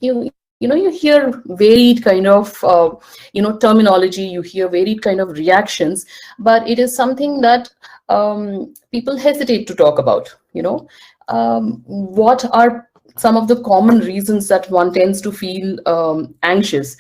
you hear varied kind of terminology, you hear varied kind of reactions, but it is something that people hesitate to talk about. What are some of the common reasons that one tends to feel anxious?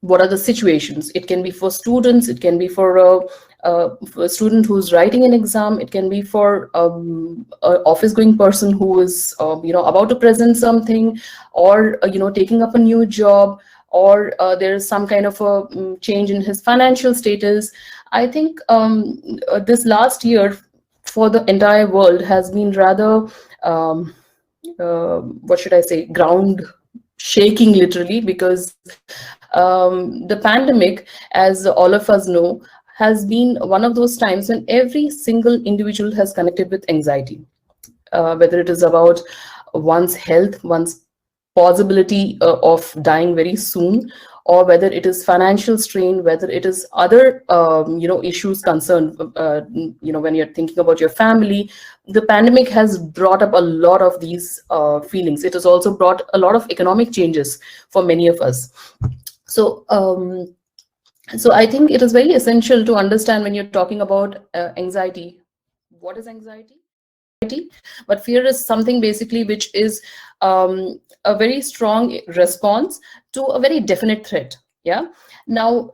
What are the situations? It can be for students, it can be for a student who's writing an exam, it can be for an office going person who is about to present something, or taking up a new job, or there is some kind of a change in his financial status. I think this last year for the entire world has been rather what should I say, ground shaking, literally, because the pandemic, as all of us know, has been one of those times when every single individual has connected with anxiety, whether it is about one's health, one's possibility of dying very soon, or whether it is financial strain, whether it is other issues concerned. When you're thinking about your family, the pandemic has brought up a lot of these feelings. It has also brought a lot of economic changes for many of us. So I think it is very essential to understand, when you're talking about anxiety, what is anxiety? But fear is something basically which is a very strong response to a very definite threat. Yeah. Now,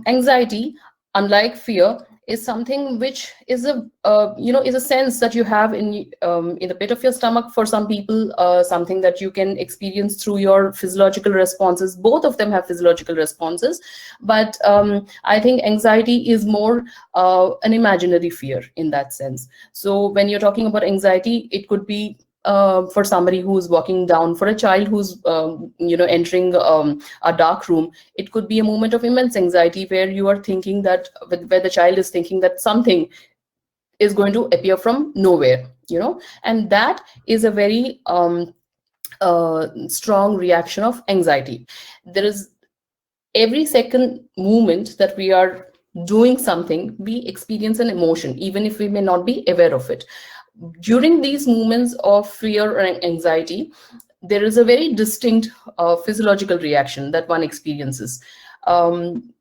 anxiety, unlike fear, is something which is a sense that you have in the pit of your stomach for some people, something that you can experience through your physiological responses. Both of them have physiological responses, but I think anxiety is more an imaginary fear in that sense. So when you're talking about anxiety, it could be for somebody who's walking down, for a child who's entering a dark room. It could be a moment of immense anxiety where you are thinking that, where the child is thinking that something is going to appear from nowhere, and that is a very strong reaction of anxiety. There is, every second moment that we are doing something, we experience an emotion, even if we may not be aware of it. During these moments of fear and anxiety, there is a very distinct physiological reaction that one experiences. Um,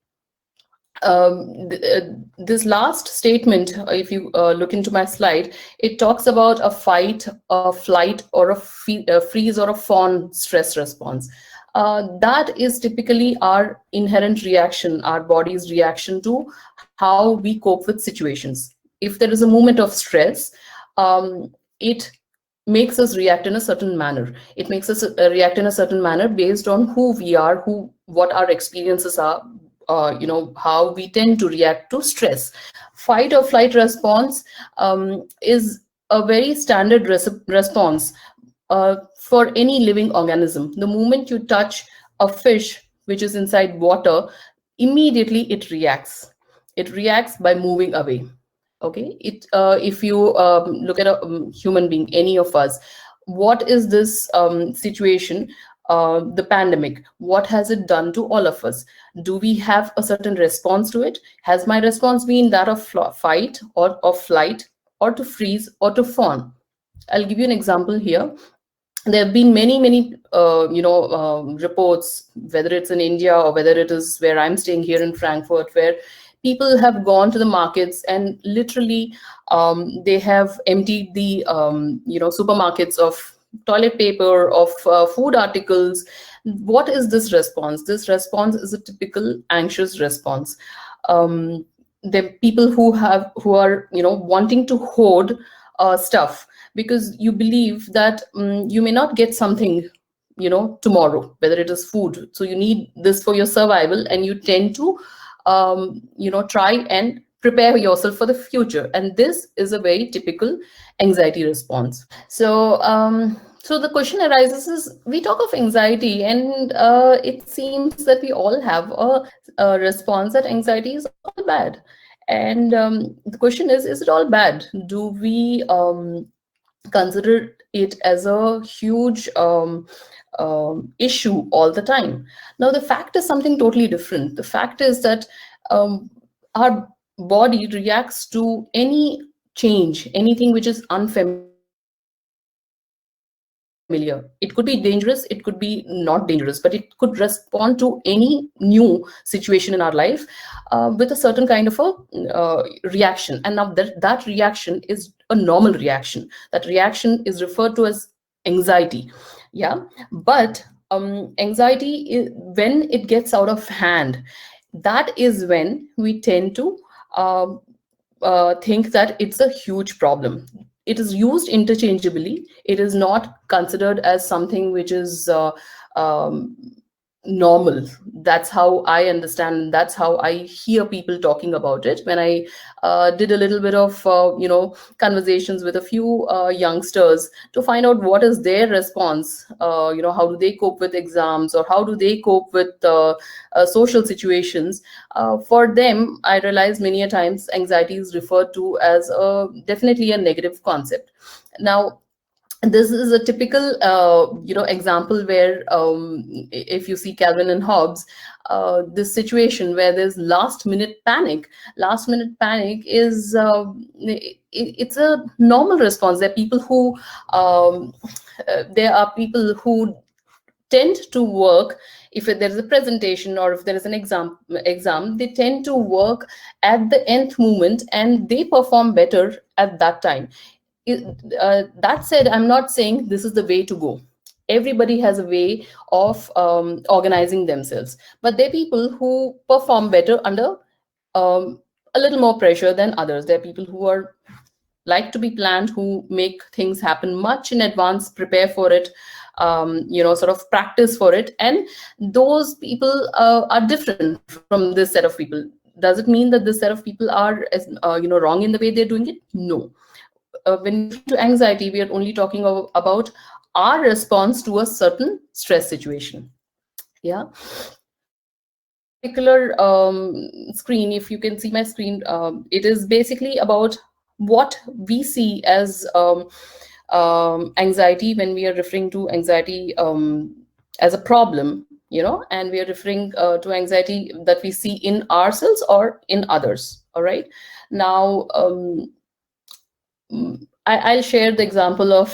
this last statement, if you look into my slide, it talks about a fight, a flight, or a freeze or a fawn stress response. That is typically our inherent reaction, our body's reaction to how we cope with situations. If there is a moment of stress, it makes us react in a certain manner. It makes us react in a certain manner based on who we are, what our experiences are, how we tend to react to stress. Fight or flight response is a very standard response for any living organism. The moment you touch a fish which is inside water, immediately it reacts. It reacts by moving away. Okay, if you look at a human being, any of us, what is this situation, the pandemic, what has it done to all of us? Do we have a certain response to it? Has my response been that of fight, or of flight, or to freeze, or to fawn? I'll give you an example here. There have been many reports, whether it's in India or whether it is where I'm staying here in Frankfurt, where people have gone to the markets and literally they have emptied the supermarkets of toilet paper, of food articles. What is this response? This response is a typical anxious response. The people who are wanting to hoard stuff, because you believe that you may not get something tomorrow, whether it is food, so you need this for your survival, and you tend to try and prepare yourself for the future. And this is a very typical anxiety response. So the question arises is, we talk of anxiety, and it seems that we all have a response that anxiety is all bad. And the question is it all bad? Do we consider it as a huge issue all the time? Now, the fact is something totally different. The fact is that our body reacts to any change, anything which is unfamiliar, familiar. It could be dangerous, it could be not dangerous, but it could respond to any new situation in our life with a certain kind of a reaction. And now that reaction is a normal reaction. That reaction is referred to as anxiety. Yeah, but anxiety when it gets out of hand, that is when we tend to think that it's a huge problem. It is used interchangeably. It is not considered as something which is um, normal. That's how I understand. That's how I hear people talking about it. When I did a little bit of conversations with a few youngsters to find out what is their response, how do they cope with exams, or how do they cope with social situations. For them, I realize many a times anxiety is referred to as definitely a negative concept. Now, this is a typical example where if you see Calvin and Hobbes, this situation where there's last minute panic. Last minute panic is it's a normal response. There are people who tend to work, if there is a presentation or if there is an exam, they tend to work at the nth moment, and they perform better at that time. That said, I'm not saying this is the way to go. Everybody has a way of organizing themselves, but there are people who perform better under a little more pressure than others. There are people who are like to be planned, who make things happen much in advance, prepare for it, sort of practice for it, and those people are different from this set of people. Does it mean that this set of people are wrong in the way they're doing it? No. When to anxiety, we are only talking about our response to a certain stress situation. Yeah. Particular screen, if you can see my screen, it is basically about what we see as anxiety when we are referring to anxiety as a problem, and we are referring to anxiety that we see in ourselves or in others. All right. Now, I'll share the example of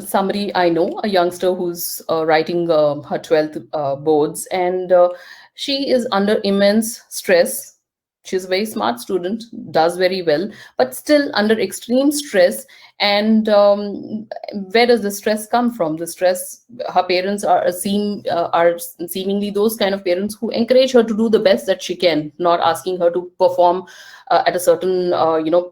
somebody I know, a youngster who's writing her 12th boards, and she is under immense stress. She's a very smart student, does very well, but still under extreme stress. And where does the stress come from? The stress, her parents are seemingly those kind of parents who encourage her to do the best that she can, not asking her to perform at a certain,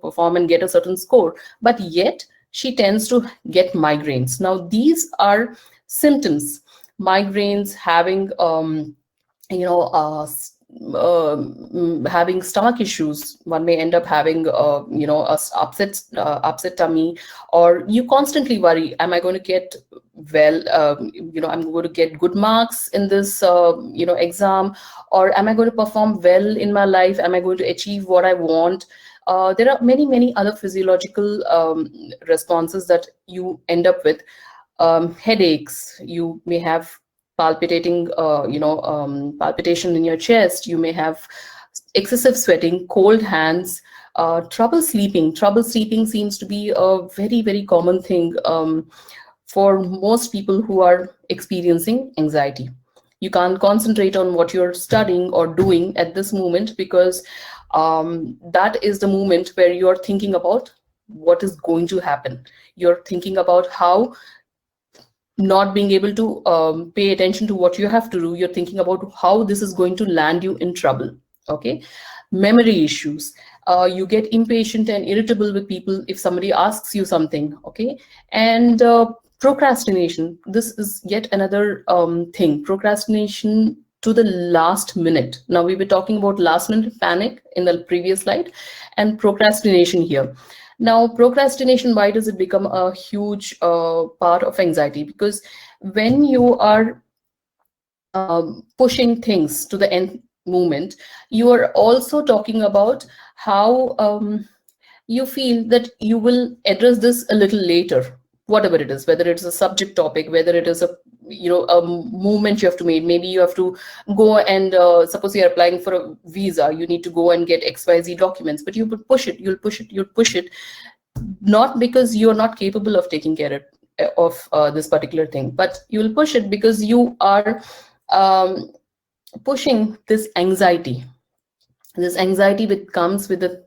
perform and get a certain score. But yet she tends to get migraines. Now, these are symptoms. Migraines, having, having stomach issues. One may end up having a upset tummy, or you constantly worry, am I going to get well, I'm going to get good marks in this exam, or am I going to perform well in my life, am I going to achieve what I want? There are many other physiological responses that you end up with. Headaches, you may have palpitating, palpitation in your chest. You may have excessive sweating, cold hands, trouble sleeping. Trouble sleeping seems to be a very common thing for most people who are experiencing anxiety. You can't concentrate on what you're studying or doing at this moment, because that is the moment where you're thinking about what is going to happen. You're thinking about how, not being able to pay attention to what you have to do. You're thinking about how this is going to land you in trouble. Okay. Memory issues. You get impatient and irritable with people if somebody asks you something. Okay. And procrastination. This is yet another thing. Procrastination to the last minute. Now, we were talking about last minute panic in the previous slide, and procrastination here. Now, procrastination, why does it become a huge part of anxiety? Because when you are pushing things to the end moment, you are also talking about how you feel that you will address this a little later, whatever it is, whether it's a subject topic, whether it is a movement you have to make. Maybe you have to go and suppose you're applying for a visa, you need to go and get XYZ documents, but you will push it, you'll push it, not because you're not capable of taking care of this particular thing, but you will push it because you are um, pushing this anxiety that comes with the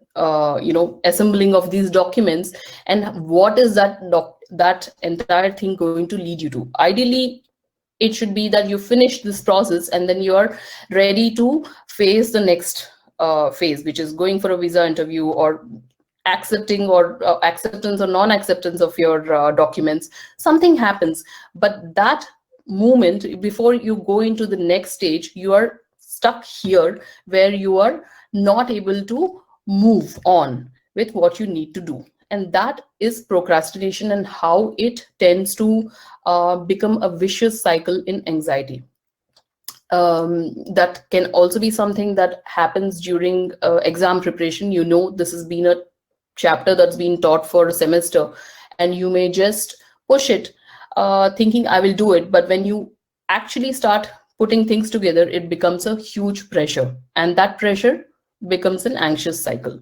assembling of these documents. And what is that entire thing going to lead you to? Ideally, it should be that you finish this process and then you are ready to face the next phase, which is going for a visa interview, or accepting or acceptance or non-acceptance of your documents. Something happens, but that moment before you go into the next stage, you are stuck here where you are not able to move on with what you need to do. And that is procrastination, and how it tends to become a vicious cycle in anxiety. That can also be something that happens during exam preparation. This has been a chapter that's been taught for a semester, and you may just push it thinking I will do it, but when you actually start putting things together, it becomes a huge pressure, and that pressure becomes an anxious cycle.